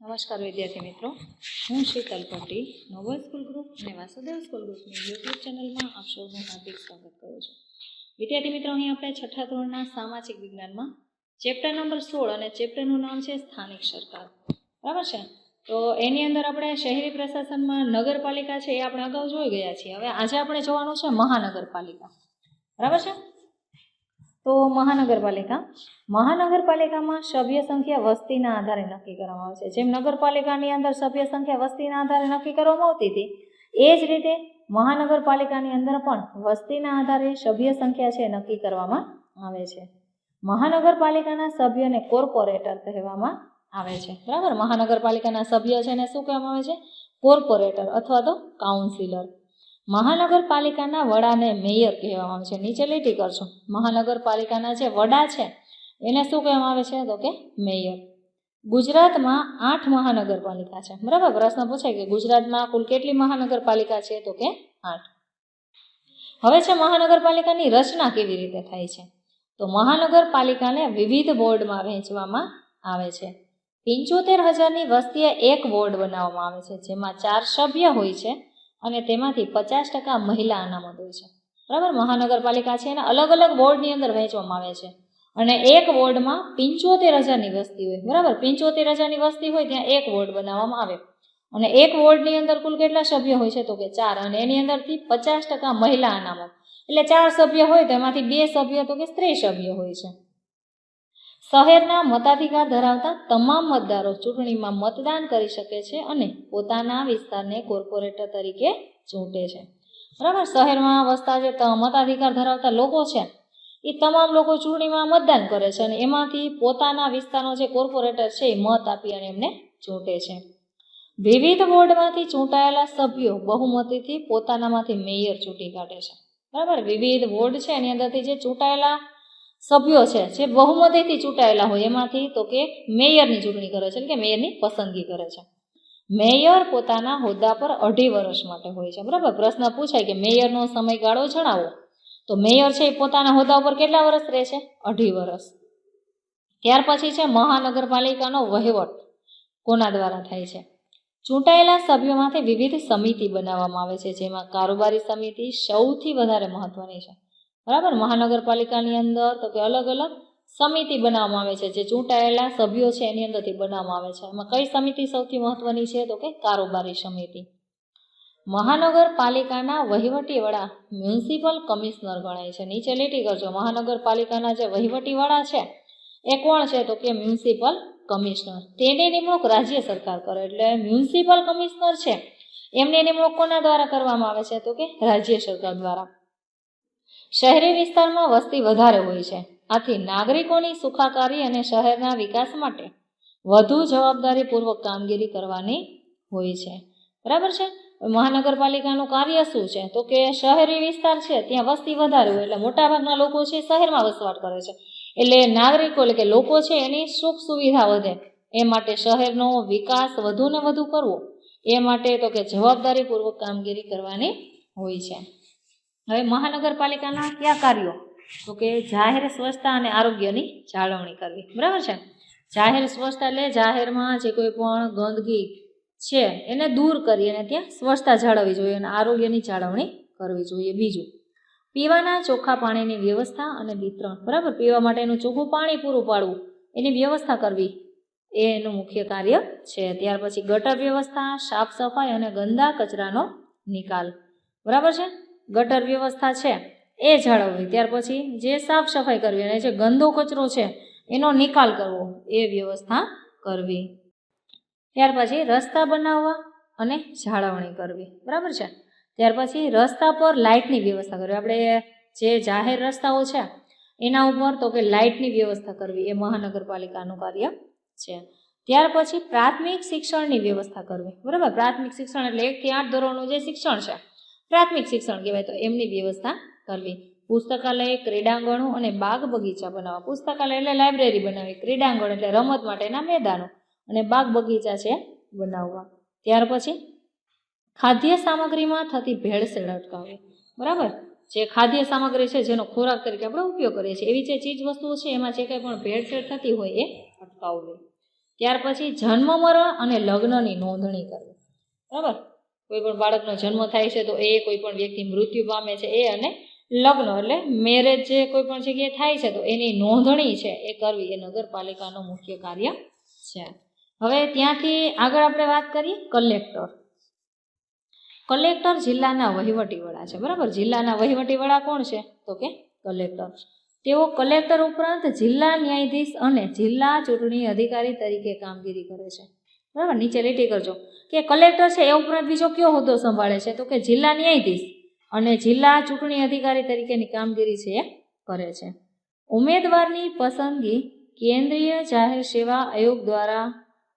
નમસ્કાર વિદ્યાર્થી મિત્રો, હું શીતલ પટ્ટી નોબલ સ્કૂલ ગ્રુપ અને વાસુદેવ સ્કૂલ ગ્રુપની યુટ્યુબ ચેનલમાં આપ સૌનું હાર્દિક સ્વાગત કરું છું. વિદ્યાર્થી મિત્રો, અહીં આપણે છઠ્ઠા ધોરણના સામાજિક વિજ્ઞાનમાં ચેપ્ટર નંબર 16 અને ચેપ્ટરનું નામ છે સ્થાનિક સરકાર. બરાબર છે. તો એની અંદર આપણે શહેરી પ્રશાસનમાં નગરપાલિકા છે એ આપણે અગાઉ જોઈ ગયા છીએ. હવે આજે આપણે જોવાનું છે મહાનગરપાલિકા. બરાબર છે. તો મહાનગરપાલિકામાં સભ્ય સંખ્યા વસ્તીના આધારે નક્કી કરવામાં આવે છે. જેમ નગરપાલિકાની અંદર સભ્ય સંખ્યા વસ્તીના આધારે નક્કી કરવામાં આવતી હતી, એ જ રીતે મહાનગરપાલિકાની અંદર પણ વસ્તીના આધારે સભ્ય સંખ્યા છે નક્કી કરવામાં આવે છે. મહાનગરપાલિકાના સભ્યને કોર્પોરેટર કહેવામાં આવે છે. બરાબર. મહાનગરપાલિકાના સભ્ય છે ને શું કહેવામાં આવે છે? કોર્પોરેટર અથવા તો કાઉન્સિલર. મહાનગરપાલિકાના વડાને મેયર કહેવામાં આવે છે. નીચે લીટી કરજો. મહાનગરપાલિકાના જે વડા છે એને શું કહેવામાં આવે છે? તો કે મેયર. ગુજરાતમાં 8 મહાનગરપાલિકા છે. બરાબર. પ્રશ્ન પૂછાય કે ગુજરાતમાં કુલ કેટલી મહાનગરપાલિકા છે? તો કે 8. હવે છે મહાનગરપાલિકાની રચના કેવી રીતે થાય છે? તો મહાનગરપાલિકાને વિવિધ વોર્ડમાં વહેંચવામાં આવે છે. 75,000ની વસ્તીએ એક વોર્ડ બનાવવામાં આવે છે, જેમાં 4 સભ્ય હોય છે અને તેમાંથી 50% મહિલા અનામત હોય છે. બરાબર. મહાનગરપાલિકા છે એને અલગ અલગ વોર્ડની અંદર વહેંચવામાં આવે છે અને એક વોર્ડમાં 75,000ની વસ્તી હોય. બરાબર. 75,000ની વસ્તી હોય ત્યાં એક વોર્ડ બનાવવામાં આવે અને એક વોર્ડની અંદર કુલ કેટલા સભ્ય હોય છે? તો કે 4, અને એની અંદરથી 50% મહિલા અનામત. એટલે 4 સભ્ય હોય તો એમાંથી 2 સભ્ય તો કે સ્ત્રી સભ્ય હોય છે. શહેરના મતાધિકાર ધરાવતા તમામ મતદારો ચૂંટણીમાં મતદાન કરી શકે છે અને પોતાના વિસ્તારને કોર્પોરેટર તરીકે ચૂંટે છે. બરાબર. શહેરમાં વસતા જે મતાધિકાર ધરાવતા લોકો છે એ તમામ લોકો ચૂંટણીમાં મતદાન કરે છે અને એમાંથી પોતાના વિસ્તારનો જે કોર્પોરેટર છે એ મત આપી અને એમને ચૂંટે છે. વિવિધ વોર્ડમાંથી ચૂંટાયેલા સભ્યો બહુમતીથી પોતાનામાંથી મેયર ચૂંટી કાઢે છે. બરાબર. વિવિધ વોર્ડ છે એની અંદરથી જે ચૂંટાયેલા સભ્યો છે જે બહુમતીથી ચૂંટાયેલા હોય એમાંથી તો કે મેયરની ચૂંટણી કરે છે, એટલે કે મેયરની પસંદગી કરે છે. મેયર પોતાના હોદ્દા પર 2.5 વર્ષ માટે હોય છે. બરાબર. પ્રશ્ન પૂછાય કે મેયરનો સમયગાળો જણાવો, તો મેયર છે એ પોતાના હોદ્દા ઉપર કેટલા વર્ષ રહે છે? 2.5 વર્ષ. ત્યાર પછી છે મહાનગરપાલિકાનો વહીવટ કોના દ્વારા થાય છે? ચૂંટાયેલા સભ્યોમાંથી વિવિધ સમિતિ બનાવવામાં આવે છે, જેમાં કારોબારી સમિતિ સૌથી વધારે મહત્વની છે. બરાબર. મહાનગરપાલિકાની અંદર તો કે અલગ અલગ સમિતિ બનાવવામાં આવે છે, જે ચૂંટાયેલા સભ્યો છે એની અંદરથી બનાવવામાં આવે છે. એમાં કઈ સમિતિ સૌથી મહત્વની છે? તો કે કારોબારી સમિતિ. મહાનગરપાલિકાના વહીવટી વડા મ્યુનિસિપલ કમિશનર ગણાય છે. નીચે લીટી કરજો. મહાનગરપાલિકાના જે વહીવટી વડા છે એ કોણ છે? તો કે મ્યુનિસિપલ કમિશનર. તેની નિમણૂક રાજ્ય સરકાર કરે. એટલે મ્યુનિસિપલ કમિશનર છે એમની નિમણૂક કોના દ્વારા કરવામાં આવે છે? તો કે રાજ્ય સરકાર દ્વારા. શહેરી વિસ્તારમાં વસ્તી વધારે હોય છે, આથી નાગરિકોની સુખાકારી અને શહેરના વિકાસ માટે વધુ જવાબદારીપૂર્વક કામગીરી કરવાની હોય છે. બરાબર છે. મહાનગરપાલિકાનું કાર્ય શું છે? તો કે શહેરી વિસ્તાર છે ત્યાં વસ્તી વધારે હોય એટલે મોટાભાગના લોકો છે શહેરમાં વસવાટ કરે છે, એટલે નાગરિકો એટલે કે લોકો છે એની સુખ સુવિધા વધે એ માટે શહેરનો વિકાસ વધુ ને વધુ કરવો એ માટે તો કે જવાબદારીપૂર્વક કામગીરી કરવાની હોય છે. હવે મહાનગરપાલિકાના કયા કાર્યો? તો કે જાહેર સ્વચ્છતા અને આરોગ્યની જાળવણી કરવી. બરાબર છે. જાહેર સ્વચ્છતા એટલે જાહેરમાં જે કોઈ પણ ગંદકી છે એને દૂર કરી અને ત્યાં સ્વચ્છતા જાળવવી જોઈએ અને આરોગ્યની જાળવણી કરવી જોઈએ. બીજું, પીવાના ચોખ્ખા પાણીની વ્યવસ્થા અને વિતરણ. બરાબર. પીવા માટેનું ચોખ્ખું પાણી પૂરું પાડવું એની વ્યવસ્થા કરવી એ એનું મુખ્ય કાર્ય છે. ત્યાર પછી ગટર વ્યવસ્થા, સાફ સફાઈ અને ગંદા કચરાનો નિકાલ. બરાબર છે. ગટર વ્યવસ્થા છે એ જાળવવી. ત્યાર પછી જે સાફ સફાઈ કરવી અને જે ગંદો કચરો છે એનો નિકાલ કરવો એ વ્યવસ્થા કરવી. ત્યાર પછી રસ્તા બનાવવા અને જાળવણી કરવી. બરાબર છે. ત્યાર પછી રસ્તા પર લાઇટની વ્યવસ્થા કરવી. આપણે જે જાહેર રસ્તાઓ છે એના ઉપર તો કે લાઇટની વ્યવસ્થા કરવી એ મહાનગરપાલિકાનું કાર્ય છે. ત્યાર પછી પ્રાથમિક શિક્ષણની વ્યવસ્થા કરવી. બરાબર. પ્રાથમિક શિક્ષણ એટલે 1 થી 8 ધોરણનું જે શિક્ષણ છે પ્રાથમિક શિક્ષણ કહેવાય, તો એમની વ્યવસ્થા કરવી. પુસ્તકાલય, ક્રીડાંગણો અને બાગ બગીચા બનાવવા. પુસ્તકાલય એટલે લાઇબ્રેરી બનાવવી, ક્રીડાંગણ એટલે રમત માટેના મેદાનો અને બાગ બગીચા છે બનાવવા. ત્યાર પછી ખાદ્ય સામગ્રીમાં થતી ભેળસેળ અટકાવવી. બરાબર. જે ખાદ્ય સામગ્રી છે જેનો ખોરાક તરીકે આપણે ઉપયોગ કરીએ છીએ એવી જે ચીજ વસ્તુઓ છે એમાં જે કંઈ પણ ભેળસેળ થતી હોય એ અટકાવવી. ત્યાર પછી જન્મ મરણ અને લગ્નની નોંધણી કરવી, બરાબર. કોઈ પણ બાળકનો જન્મ થાય છે તો એ, કોઈ પણ વ્યક્તિ મૃત્યુ પામે છે એ, અને લગ્ન એટલે મેરેજ જે કોઈ પણ જગ્યાએ થાય છે તો એની નોંધણી છે એ કરવી એ નગરપાલિકાનું મુખ્ય કાર્ય છે. હવે ત્યાંથી આગળ આપણે વાત કરીએ કલેક્ટર. કલેક્ટર જિલ્લાના વહીવટી વડા છે, બરાબર. જિલ્લાના વહીવટી વડા કોણ છે તો કે કલેક્ટર. તેઓ કલેક્ટર ઉપરાંત જિલ્લા ન્યાયાધીશ અને જિલ્લા ચૂંટણી અધિકારી તરીકે કામગીરી કરે છે, બરાબર. નીચે લીટી કરજો કે કલેક્ટર છે એ ઉપરાંત બીજો કયો હોદ્દો સંભાળે છે તો કે જિલ્લા ન્યાયાધીશ અને જિલ્લા ચૂંટણી અધિકારી તરીકેની કામગીરી છે એ કરે છે. ઉમેદવારની પસંદગી કેન્દ્રીય જાહેર સેવા આયોગ દ્વારા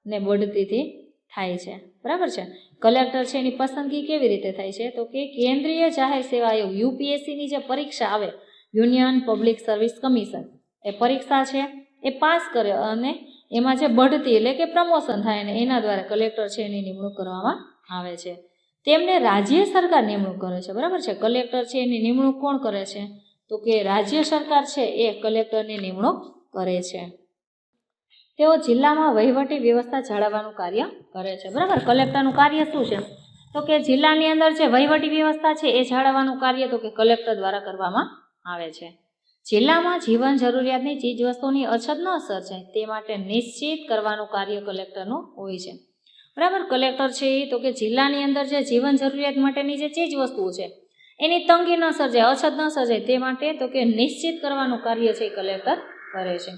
ને બઢતીથી થાય છે, બરાબર છે. કલેક્ટર છે એની પસંદગી કેવી રીતે થાય છે તો કે કેન્દ્રીય જાહેર સેવા આયોગ યુપીએસસીની જે પરીક્ષા આવે, યુનિયન પબ્લિક સર્વિસ કમિશન, એ પરીક્ષા છે એ પાસ કરે અને એમાં જે બઢતી એટલે કે પ્રમોશન થાય ને એના દ્વારા કલેક્ટર છે એની નિમણૂક કરવામાં આવે છે. તેમને રાજ્ય સરકાર નિમણૂક કરે છે, બરાબર છે. કલેક્ટર છે એની નિમણૂક કોણ કરે છે તો કે રાજ્ય સરકાર છે એ કલેક્ટરની નિમણૂક કરે છે. તેઓ જિલ્લામાં વહીવટી વ્યવસ્થા જાળવવાનું કાર્ય કરે છે, બરાબર. કલેક્ટરનું કાર્ય શું છે તો કે જિલ્લાની અંદર જે વહીવટી વ્યવસ્થા છે એ જાળવવાનું કાર્ય તો કે કલેક્ટર દ્વારા કરવામાં આવે છે. જિલ્લામાં જીવન જરૂરિયાતની ચીજવસ્તુની અછત ન સર્જાય તે માટે નિશ્ચિત કરવાનું કાર્ય કલેક્ટરનું હોય છે, બરાબર. કલેક્ટર છે એ તો કે જિલ્લાની અંદર જે જીવન જરૂરિયાત માટેની જે ચીજવસ્તુઓ છે એની તંગી ન સર્જાય, અછત ન સર્જાય તે માટે તો કે નિશ્ચિત કરવાનું કાર્ય છે એ કલેક્ટર કરે છે.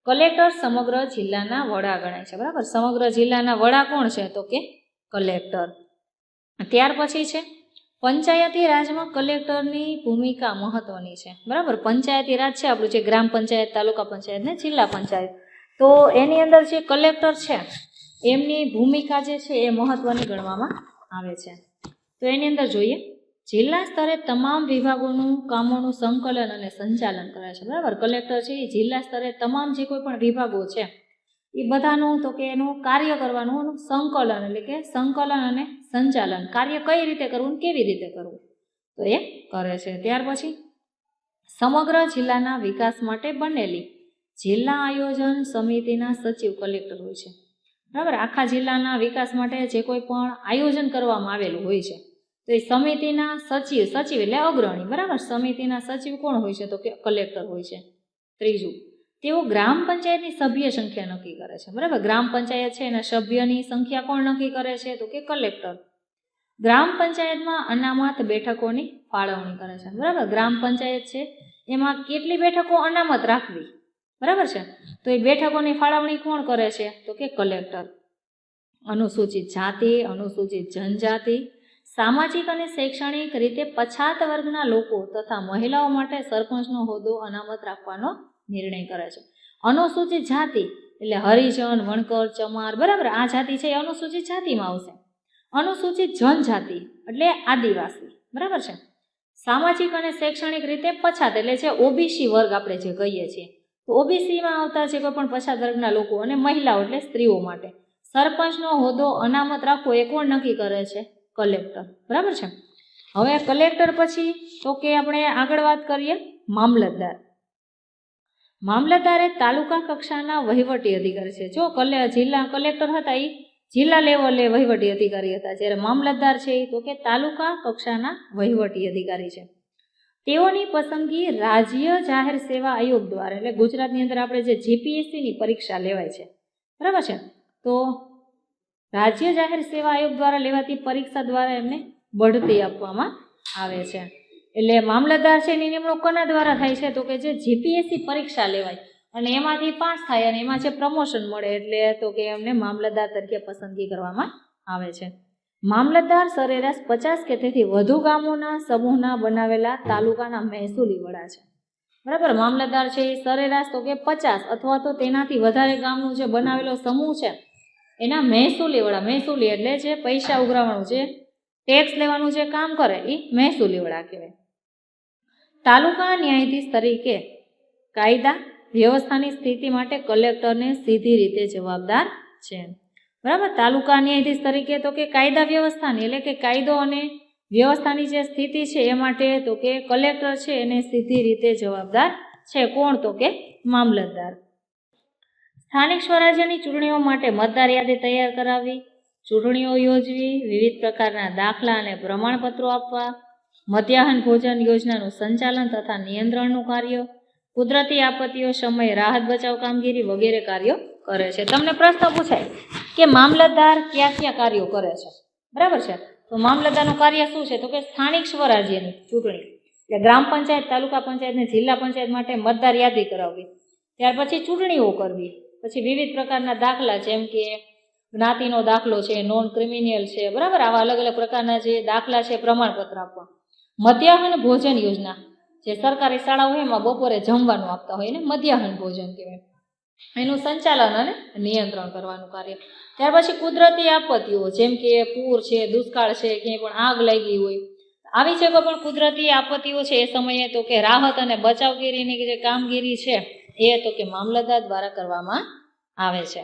કલેક્ટર સમગ્ર જિલ્લાના વડા ગણાય છે, બરાબર. સમગ્ર જિલ્લાના વડા કોણ છે તો કે કલેક્ટર. ત્યાર પછી છે પંચાયતી રાજમાં કલેક્ટરની ભૂમિકા મહત્વની છે, બરાબર. પંચાયતી રાજ છે આપણું જે ગ્રામ પંચાયત, તાલુકા પંચાયત ને જિલ્લા પંચાયત, તો એની અંદર જે કલેક્ટર છે એમની ભૂમિકા જે છે એ મહત્વની ગણવામાં આવે છે. તો એની અંદર જોઈએ જિલ્લા સ્તરે તમામ વિભાગોનું કામોનું સંકલન અને સંચાલન કરે છે, બરાબર. કલેક્ટર છે એ જિલ્લા સ્તરે તમામ જે કોઈ પણ વિભાગો છે એ બધાનું તો કે એનું કાર્ય કરવાનું સંકલન એટલે કે સંકલન અને સંચાલન, કાર્ય કઈ રીતે કરવું કેવી રીતે કરવું તો એ કરે છે. ત્યાર પછી સમગ્ર જિલ્લાના વિકાસ માટે બનેલી જિલ્લા આયોજન સમિતિના સચિવ કલેક્ટર હોય છે, બરાબર. આખા જિલ્લાના વિકાસ માટે જે કોઈ પણ આયોજન કરવામાં આવેલું હોય છે તો એ સમિતિના સચિવ એટલે અગ્રણી, બરાબર. સમિતિના સચિવ કોણ હોય છે તો કે કલેક્ટર હોય છે. ત્રીજું, તેઓ ગ્રામ પંચાયતની સભ્ય સંખ્યા નક્કી કરે છે, બરાબર. ગ્રામ પંચાયત છે એના સભ્યની સંખ્યા કોણ નક્કી કરે છે તો કે કલેક્ટર. ગ્રામ પંચાયતમાં અનામત બેઠકોની ફાળવણી કરે છે, બરાબર. ગ્રામ પંચાયત છે એમાં કેટલી બેઠકો અનામત રાખવી, બરાબર છે, તો એ બેઠકોની ફાળવણી કોણ કરે છે તો કે કલેક્ટર. અનુસૂચિત જાતિ, અનુસૂચિત જનજાતિ, સામાજિક અને શૈક્ષણિક રીતે પછાત વર્ગના લોકો તથા મહિલાઓ માટે સરપંચનો હોદ્દો અનામત રાખવાનો નિર્ણય કરે છે. અનુસૂચિત જાતિ એટલે હરિજન, વણકર, ચમાર, બરાબર. આ જાતિ છે એ અનુસૂચિત જાતિમાં આવશે. અનુસૂચિત જનજાતિ એટલે આદિવાસી, બરાબર છે. સામાજિક અને શૈક્ષણિક રીતે પછાત એટલે છે ઓબીસી વર્ગ આપણે જે કહીએ છીએ, તો ઓબીસીમાં આવતા છે કોઈ પણ પછાત વર્ગના લોકો અને મહિલાઓ એટલે સ્ત્રીઓ માટે સરપંચનો હોદ્દો અનામત રાખવો એ કોણ નક્કી કરે છે કલેક્ટર, બરાબર છે. હવે કલેક્ટર પછી તો કે આપણે આગળ વાત કરીએ મામલતદાર. મામલતદાર એ તાલુકા કક્ષાના વહીવટી અધિકારી છે. જો જિલ્લા કલેક્ટર હતા એ જિલ્લા લેવલે વહીવટી અધિકારી હતા, જ્યારે મામલતદાર છે એ તો કે તાલુકા કક્ષાના વહીવટી અધિકારી છે. તેઓની પસંદગી રાજ્ય જાહેર સેવા આયોગ દ્વારા એટલે ગુજરાતની અંદર આપણે જે જીપીએસસીની પરીક્ષા લેવાય છે, બરાબર છે, તો રાજ્ય જાહેર સેવા આયોગ દ્વારા લેવાતી પરીક્ષા દ્વારા એમને બઢતી આપવામાં આવે છે. એટલે મામલતદાર છે એની નિમણૂક કોના દ્વારા થાય છે તો કે જે જીપીએસસી પરીક્ષા લેવાય અને એમાંથી પાસ થાય અને એમાં જે પ્રમોશન મળે એટલે તો કે એમને મામલતદાર તરીકે પસંદગી કરવામાં આવે છે. મામલતદાર સરેરાશ 50 કે તેથી વધુ ગામોના સમૂહના બનાવેલા તાલુકાના મહેસૂલી વડા છે, બરાબર. મામલતદાર છે એ સરેરાશ તો કે 50 અથવા તો તેનાથી વધારે ગામનું જે બનાવેલો સમૂહ છે એના મહેસૂલી વડા, મહેસૂલી એટલે જે પૈસા ઉઘરાવવાનું, જે ટેક્સ લેવાનું જે કામ કરે એ મહેસૂલી વડા કહેવાય. તાલુકા ન્યાયાધીશ તરીકે કાયદા વ્યવસ્થાની સ્થિતિ માટે કલેક્ટરને સીધી રીતે જવાબદાર છે, બરાબર. તાલુકા ન્યાયાધીશ તરીકે તો કે કાયદા વ્યવસ્થાની એટલે કે કાયદો અને વ્યવસ્થાની જે સ્થિતિ છે એ માટે તો કે કલેક્ટર છે એને સીધી રીતે જવાબદાર છે. કોણ તો કે મામલતદાર. સ્થાનિક સ્વરાજ્યની ચૂંટણીઓ માટે મતદાર યાદી તૈયાર કરાવવી, ચૂંટણીઓ યોજવી, વિવિધ પ્રકારના દાખલા અને પ્રમાણપત્રો આપવા, મધ્યાહન ભોજન યોજનાનું સંચાલન તથા નિયંત્રણનું કાર્ય, કુદરતી આપત્તિઓ સમયે રાહત બચાવ કામગીરી વગેરે કાર્યો કરે છે. તમને પ્રશ્ન પૂછાય કે મામલતદાર કયા કયા કાર્યો કરે છે, બરાબર છે? તો મામલતદારનું કાર્ય શું છે? તો કે સ્થાનિક સ્વરાજ્યની ચૂંટણી એટલે ગ્રામ પંચાયત, તાલુકા પંચાયત ને જિલ્લા પંચાયત માટે મતદાર યાદી કરાવવી, ત્યાર પછી ચૂંટણીઓ કરવી, પછી વિવિધ પ્રકારના દાખલા જેમ કે જ્ઞાતિનો દાખલો છે, નોન ક્રિમિનલ છે, બરાબર, આવા અલગ અલગ પ્રકારના જે દાખલા છે પ્રમાણપત્ર આપવા. મધ્યાહન ભોજન યોજના, જે સરકારી શાળાઓ હોય એમાં બપોરે જમવાનું આપતા હોય ને મધ્યાહન ભોજન કહેવાય, એનું સંચાલન અને નિયંત્રણ કરવાનું કાર્ય. ત્યાર પછી કુદરતી આપત્તિઓ જેમ કે પૂર છે, દુષ્કાળ છે, ક્યાંય પણ આગ લાગી હોય, આવી છે કોઈ પણ કુદરતી આપત્તિઓ છે એ સમયે તો કે રાહત અને બચાવગીરીની જે કામગીરી છે એ તો કે મામલતદાર દ્વારા કરવામાં આવે છે.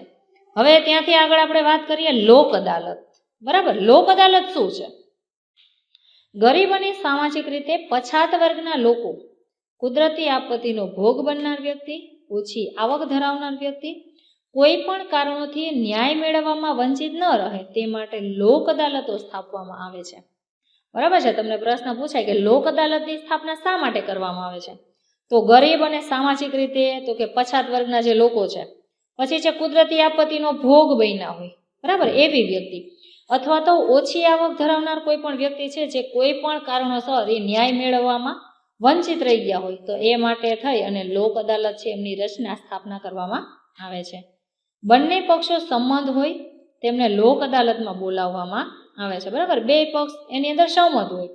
હવે ત્યાંથી આગળ આપણે વાત કરીએ લોક અદાલત, બરાબર. લોક અદાલત શું છે? ગરીબ અને સામાજિક રીતે પછાત વર્ગના લોકો, કુદરતી આપત્તિનો ભોગ બનનાર વ્યક્તિ, ઓછી આવક ધરાવનાર વ્યક્તિ કોઈ પણ કારણોથી ન્યાય મેળવવામાં વંચિત ન રહે તે માટે લોક અદાલતો સ્થાપવામાં આવે છે, બરાબર છે? તમને પ્રશ્ન પૂછાય કે લોક અદાલતની સ્થાપના શા માટે કરવામાં આવે છે? તો ગરીબ અને સામાજિક રીતે તો કે પછાત વર્ગના જે લોકો છે, પછી છે કુદરતી આપત્તિનો ભોગ બન્યા હોય, બરાબર, એવી વ્યક્તિ, અથવા તો ઓછી આવક ધરાવનાર કોઈ પણ વ્યક્તિ છે જે કોઈ પણ કારણોસર એ ન્યાય મેળવવામાં વંચિત રહી ગયા હોય, તો એ માટે થઈ અને લોક અદાલત છે એમની રચના સ્થાપના કરવામાં આવે છે. બંને પક્ષો સંમત હોય તેમને લોક અદાલતમાં બોલાવવામાં આવે છે, બરાબર. બે પક્ષ એની અંદર સહમત હોય,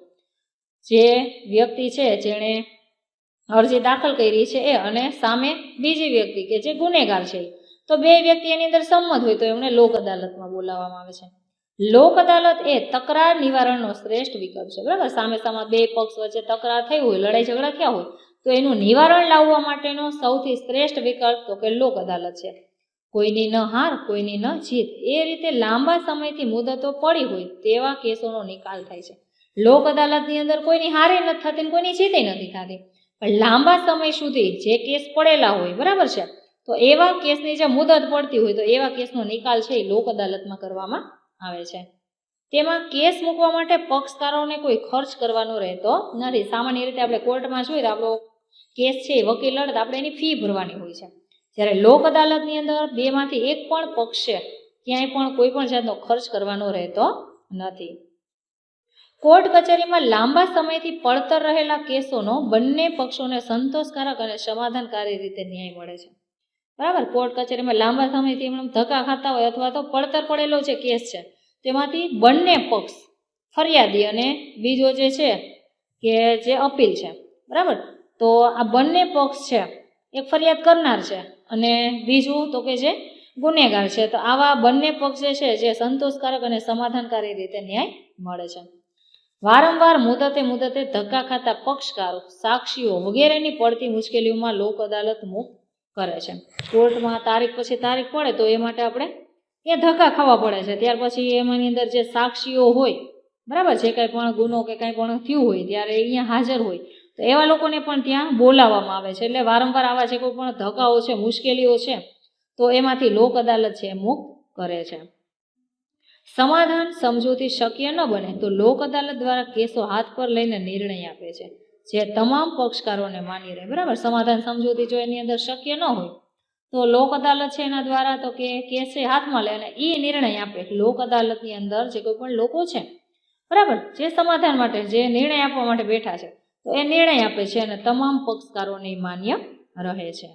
જે વ્યક્તિ છે જેણે અરજી દાખલ કરી છે એ અને સામે બીજી વ્યક્તિ કે જે ગુનેગાર છે, તો બે વ્યક્તિ એની અંદર સંમત હોય તો એમને લોક અદાલતમાં બોલાવવામાં આવે છે. લોક અદાલત એ તકરાર નિવારણનો શ્રેષ્ઠ વિકલ્પ છે, બરાબર. સામે સામે બે પક્ષ વચ્ચે તકરાર થઈ હોય, લડાઈ ઝઘડા થયા હોય, તો એનું નિવારણ લાવવા માટેનો સૌથી શ્રેષ્ઠ વિકલ્પ તો કે લોક અદાલત છે. કોઈની ન હાર કોઈની ન જીત, એ રીતે લાંબા સમયથી મુદતો પડી હોય તેવા કેસોનો નિકાલ થાય છે. લોક અદાલતની અંદર કોઈની હારે નથી થતી ને કોઈની જીતે નથી થતી, પણ લાંબા સમય સુધી જે કેસ પડેલા હોય, બરાબર છે, તો એવા કેસની જે મુદત પડતી હોય તો એવા કેસનો નિકાલ છે એ લોક અદાલતમાં કરવામાં આવે છે. તેમાં કેસ મૂકવા માટે પક્ષકારોને કોઈ ખર્ચ કરવાનો રહેતો નથી. સામાન્ય રીતે આપણે કોર્ટમાં જોઈએ તો આપણો કેસ છે વકીલ લડત આપણે એની ફી ભરવાની હોય છે, જ્યારે લોક અદાલતની અંદર બેમાંથી એક પણ પક્ષે ક્યાંય પણ કોઈ પણ જાતનો ખર્ચ કરવાનો રહેતો નથી. કોર્ટ કચેરીમાં લાંબા સમયથી પડતર રહેલા કેસોનો બંને પક્ષોને સંતોષકારક અને સમાધાનકારી રીતે ન્યાય મળે છે, બરાબર. કોર્ટ કચેરીમાં લાંબા સમયથી એમને ધક્કા ખાતા હોય અથવા તો પડતર પડેલો જે કેસ છે તેમાંથી બંને પક્ષ, ફરિયાદી અને બીજો જે છે કે જે અપીલ છે, બરાબર, તો આ બંને પક્ષ છે, એક ફરિયાદ કરનાર છે અને બીજું તો કે જે ગુનેગાર છે, તો આવા બંને પક્ષ જે છે જે સંતોષકારક અને સમાધાનકારી રીતે ન્યાય મળે છે. વારંવાર મુદતે ધક્કા ખાતા પક્ષકારો, સાક્ષીઓ વગેરેની પડતી મુશ્કેલીઓમાં લોક અદાલત મુક્ત કરે છે. કોર્ટમાં તારીખ પછી તારીખ પડે તો એ માટે આપણે એ ધક્કા ખાવા પડે છે. ત્યાર પછી એમાંની અંદર જે સાક્ષીઓ હોય, બરાબર, જે કંઈ પણ ગુનો કે કંઈ પણ થયું હોય ત્યારે અહીંયા હાજર હોય, તો એવા લોકોને પણ ત્યાં બોલાવવામાં આવે છે. એટલે વારંવાર આવા જે કોઈ પણ ધક્કાઓ છે, મુશ્કેલીઓ છે, તો એમાંથી લોક અદાલત છે મુક્ત કરે છે. સમાધાન સમજૂતી શક્ય ન બને તો લોક અદાલત દ્વારા કેસો હાથ પર લઈને નિર્ણય આપે છે, જે તમામ પક્ષકારોને માન્ય રહે, બરાબર. સમાધાન સમજૂતી જો એની અંદર શક્ય ન હોય તો લોક અદાલત છે એના દ્વારા તો કે કેસ છે હાથમાં લે અને એ નિર્ણય આપે. લોક અદાલતની અંદર જે કોઈ પણ લોકો છે, બરાબર, જે સમાધાન માટે જે નિર્ણય આપવા માટે બેઠા છે, તો એ નિર્ણય આપે છે અને તમામ પક્ષકારોને માન્ય રહે છે.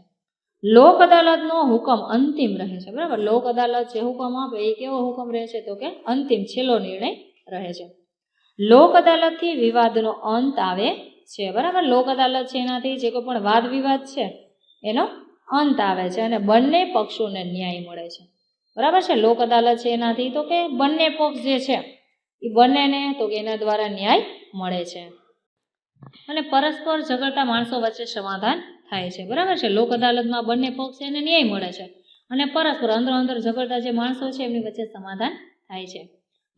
લોક અદાલતનો હુકમ અંતિમ રહે છે, બરાબર. લોક અદાલત જે હુકમ આપે એ કેવો હુકમ રહે છે? તો કે અંતિમ, છેલ્લો નિર્ણય રહે છે. લોક અદાલતથી વિવાદનો અંત આવે છે, બરાબર. લોક અદાલત છે એનાથી જે કોઈ પણ વાદ વિવાદ છે એનો અંત આવે છે અને બંને પક્ષોને ન્યાય મળે છે, બરાબર છે. લોક અદાલત છે એનાથી તો કે બંને પક્ષ જે છે એ બંનેને તો કે એના દ્વારા ન્યાય મળે છે અને પરસ્પર ઝઘડતા માણસો વચ્ચે સમાધાન થાય છે, બરાબર છે. લોક અદાલતમાં બંને પક્ષ એને ન્યાય મળે છે અને પરસ્પર અંદર ઝઘડતા જે માણસો છે એમની વચ્ચે સમાધાન થાય છે.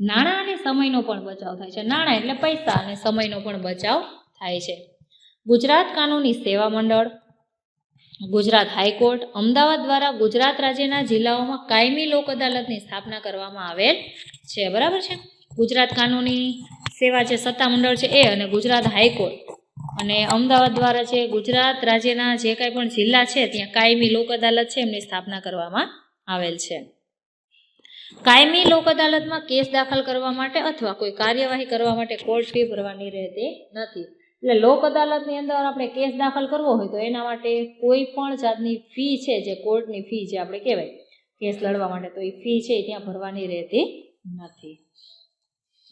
નાણાં અને સમયનો પણ બચાવ થાય છે. નાણાં એટલે પૈસા અને સમયનો પણ બચાવ થાય છે. ગુજરાત કાનૂની સેવા મંડળ, ગુજરાત હાઈકોર્ટ. અમદાવાદ દ્વારા ગુજરાત રાજ્યના જિલ્લાઓમાં કાયમી લોક અદાલતની સ્થાપના કરવામાં આવેલ છે. બરાબર છે. ગુજરાત કાનૂની સેવા જે સત્તામંડળ છે એ અને ગુજરાત હાઈકોર્ટ અને અમદાવાદ દ્વારા છે ગુજરાત રાજ્યના જે કાંઈ પણ જિલ્લા છે ત્યાં કાયમી લોક અદાલત છે એમની સ્થાપના કરવામાં આવેલ છે. કાયમી લોક અદાલતમાં કેસ દાખલ કરવા માટે અથવા કોઈ કાર્યવાહી કરવા માટે કોર્ટ ફી ભરવાની રહેતી નથી. એટલે લોક અદાલતની અંદર આપણે કેસ દાખલ કરવો હોય તો એના માટે કોઈ પણ જાતની ફી છે, જે કોર્ટની ફી જે આપણે કહેવાય કેસ લડવા માટે, તો એ ફી છે ત્યાં ભરવાની રહેતી નથી.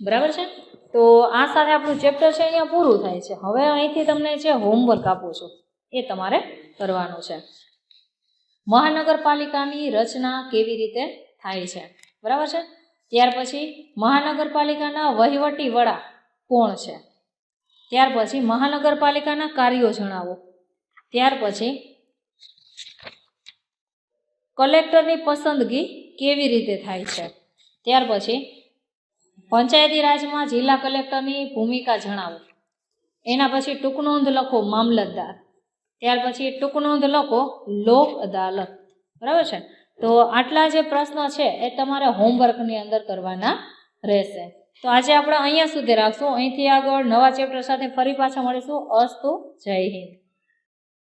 બરાબર છે. તો આ સાથે આપણું ચેપ્ટર છે અહીંયા પૂરું થાય છે. હવે અહીંથી તમને જે હોમવર્ક આપું છું એ તમારે કરવાનું છે. મહાનગરપાલિકાની રચના કેવી રીતે થાય છે. બરાબર છે. ત્યાર પછી મહાનગરપાલિકાના વહીવટી વડા કોણ છે. ત્યાર પછી મહાનગરપાલિકાના કાર્યો જણાવો. ત્યાર પછી કલેક્ટરની પસંદગી કેવી રીતે થાય છે. ત્યાર પછી પંચાયતી રાજમાં જિલ્લા કલેક્ટરની ભૂમિકા જણાવો. એના પછી ટૂંકનોંધ લખો મામલતદાર. ત્યાર પછી ટૂંકનોંધ લખો લોક અદાલત. બરાબર છે. તો આટલા જે પ્રશ્ન છે એ તમારે હોમવર્કની અંદર કરવાના રહેશે. તો આજે આપણે અહીંયા સુધી રાખશું. અહીંથી આગળ નવા ચેપ્ટર સાથે ફરી પાછા મળીશું. અસ્તુ. જય હિન્દ.